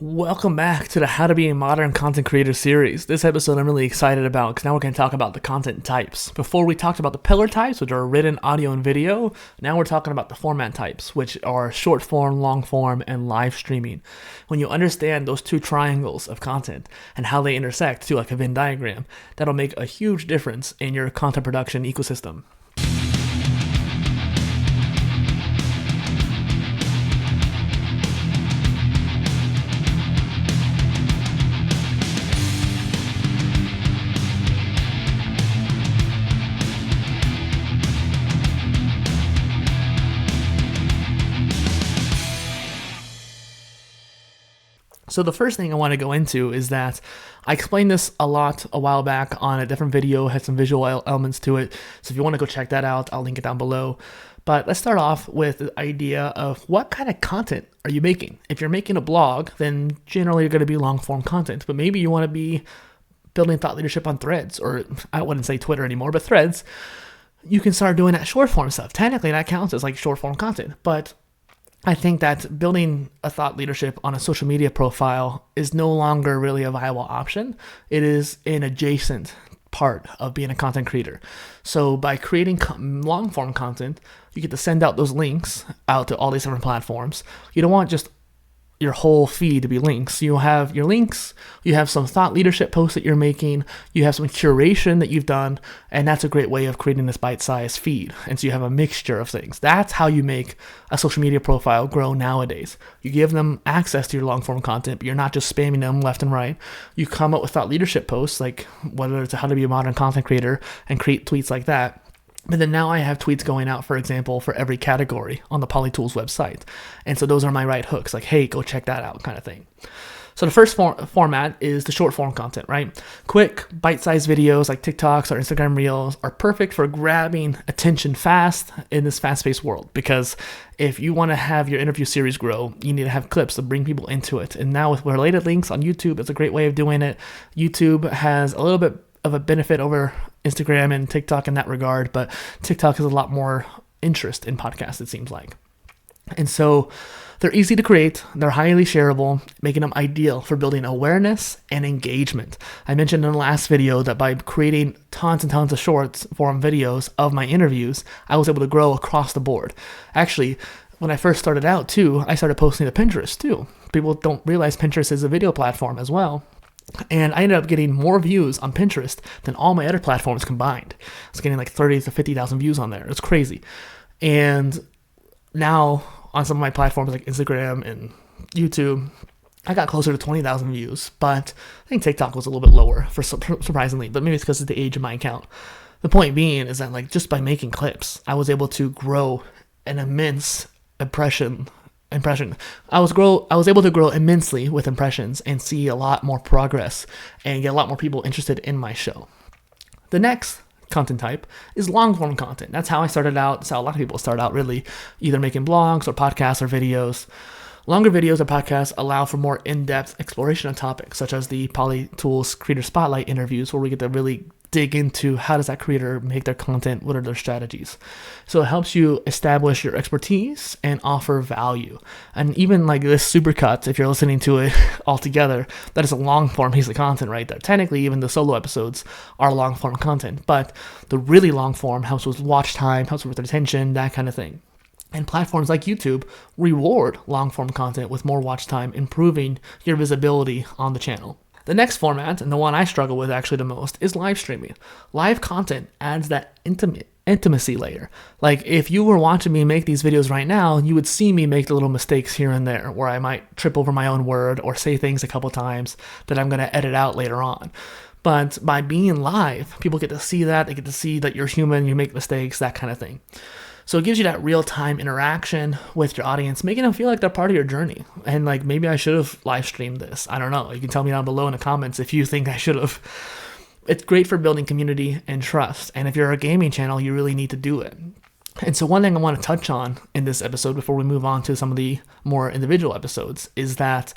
Welcome back to the How to Be a Modern Content Creator series. This episode I'm really excited about because now we're going to talk about the content types. Before we talked about the pillar types, which are written, audio, and video, now we're talking about the format types, which are short form, long form, and live streaming. When you understand those two triangles of content and how they intersect to like a Venn diagram, that'll make a huge difference in your content production ecosystem. So the first thing I want to go into is that I explained this a lot a while back on a different video, had some visual elements to it. So if you want to go check that out, I'll link it down below. But let's start off with the idea of what kind of content are you making? If you're making a blog, then generally you're going to be long form content, but maybe you want to be building thought leadership on Threads, or I wouldn't say Twitter anymore, but Threads. You can start doing that short form stuff. Technically that counts as like short form content, but I think that building a thought leadership on a social media profile is no longer really a viable option. It is an adjacent part of being a content creator. So by creating long form content, you get to send out those links out to all these different platforms. You don't want just your whole feed to be links. You have your links, you have some thought leadership posts that you're making, you have some curation that you've done, and that's a great way of creating this bite-sized feed. And so you have a mixture of things. That's how you make a social media profile grow nowadays. You give them access to your long-form content, but you're not just spamming them left and right. You come up with thought leadership posts, like whether it's how to be a modern content creator, and create tweets like that. But then now I have tweets going out, for example, for every category on the PolyTools website. And so those are my right hooks, like, hey, go check that out kind of thing. So the first format is the short form content, right? Quick, bite-sized videos like TikToks or Instagram Reels are perfect for grabbing attention fast in this fast-paced world. Because if you want to have your interview series grow, you need to have clips to bring people into it. And now with related links on YouTube, it's a great way of doing it. YouTube has a little bit of a benefit over Instagram and TikTok in that regard, but TikTok has a lot more interest in podcasts, it seems like. And so they're easy to create, they're highly shareable, making them ideal for building awareness and engagement. I mentioned in the last video that by creating tons and tons of short form videos of my interviews, I was able to grow across the board. Actually, when I first started out too, I started posting to Pinterest too. People don't realize Pinterest is a video platform as well. And I ended up getting more views on Pinterest than all my other platforms combined. I was getting like 30 to 50,000 views on there. It's crazy. And now on some of my platforms like Instagram and YouTube, I got closer to 20,000 views, but I think TikTok was a little bit lower, surprisingly, but maybe it's because of the age of my account. The point being is that like just by making clips, I was able to grow an immense impression. I was able to grow immensely with impressions and see a lot more progress and get a lot more people interested in my show. The next content type is long form content. That's how I started out. That's how a lot of people start out, really, either making blogs or podcasts or videos. Longer videos or podcasts allow for more in-depth exploration of topics, such as the PolyTools Creator Spotlight interviews, where we get to really dig into how does that creator make their content, what are their strategies. So it helps you establish your expertise and offer value. And even like this supercut, if you're listening to it all together, that is a long form piece of content right there. Technically, even the solo episodes are long form content, but the really long form helps with watch time, helps with retention, that kind of thing. And platforms like YouTube reward long-form content with more watch time, improving your visibility on the channel. The next format, and the one I struggle with actually the most, is live streaming. Live content adds that intimacy layer. Like if you were watching me make these videos right now, you would see me make the little mistakes here and there where I might trip over my own word or say things a couple times that I'm going to edit out later on. But by being live, people get to see that. They get to see that you're human, you make mistakes, that kind of thing. So it gives you that real-time interaction with your audience, making them feel like they're part of your journey. And like, maybe I should have live streamed this. I don't know. You can tell me down below in the comments if you think I should have. It's great for building community and trust. And if you're a gaming channel, you really need to do it. And so one thing I want to touch on in this episode before we move on to some of the more individual episodes is that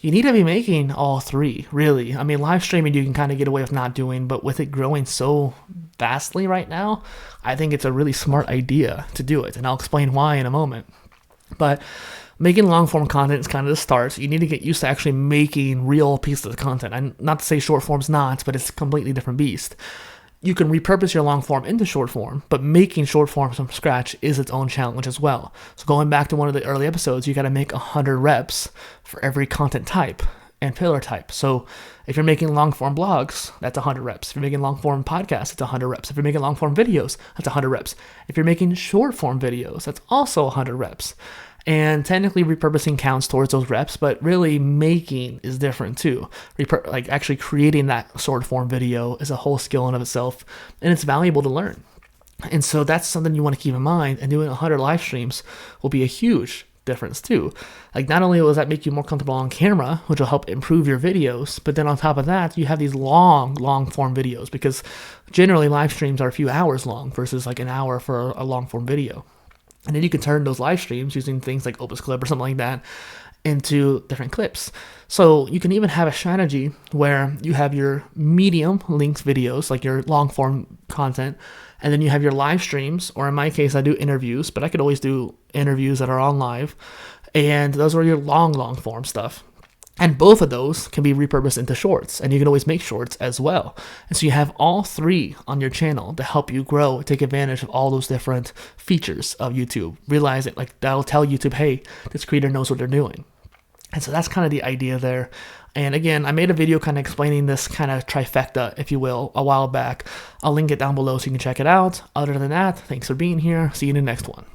you need to be making all three, really. I mean, live streaming you can kind of get away with not doing, but with it growing so vastly right now, I think it's a really smart idea to do it. And I'll explain why in a moment. But Making long form content is kind of the start. You need to get used to actually making real pieces of content. And not to say short form's not, but it's a completely different beast. You can repurpose your long form into short form, but making short forms from scratch is its own challenge as well. So going back to one of the early episodes, you got to make 100 reps for every content type and pillar type. So if you're making long form blogs, that's 100 reps. If you're making long form podcasts, it's 100 reps. If you're making long form videos, that's 100 reps. If you're making short form videos, that's also 100 reps. And technically repurposing counts towards those reps, but really making is different too. Like actually creating that short form video is a whole skill in of itself, and it's valuable to learn. And so that's something you want to keep in mind, and doing 100 live streams will be a huge difference too. Like not only will that make you more comfortable on camera, which will help improve your videos, but then on top of that, you have these long form videos, because generally live streams are a few hours long versus like an hour for a long form video. And then you can turn those live streams using things like Opus clip or something like that into different clips. So you can even have a strategy where you have your medium length videos, like your long form content, and then you have your live streams, or in my case, I do interviews, but I could always do interviews that are on live. And those are your long form stuff. And both of those can be repurposed into shorts, and you can always make shorts as well. And so you have all three on your channel to help you grow, take advantage of all those different features of YouTube. Realize it, like that'll tell YouTube, hey, this creator knows what they're doing. And so that's kind of the idea there. And again, I made a video kind of explaining this kind of trifecta, if you will, a while back. I'll link it down below so you can check it out. Other than that, thanks for being here. See you in the next one.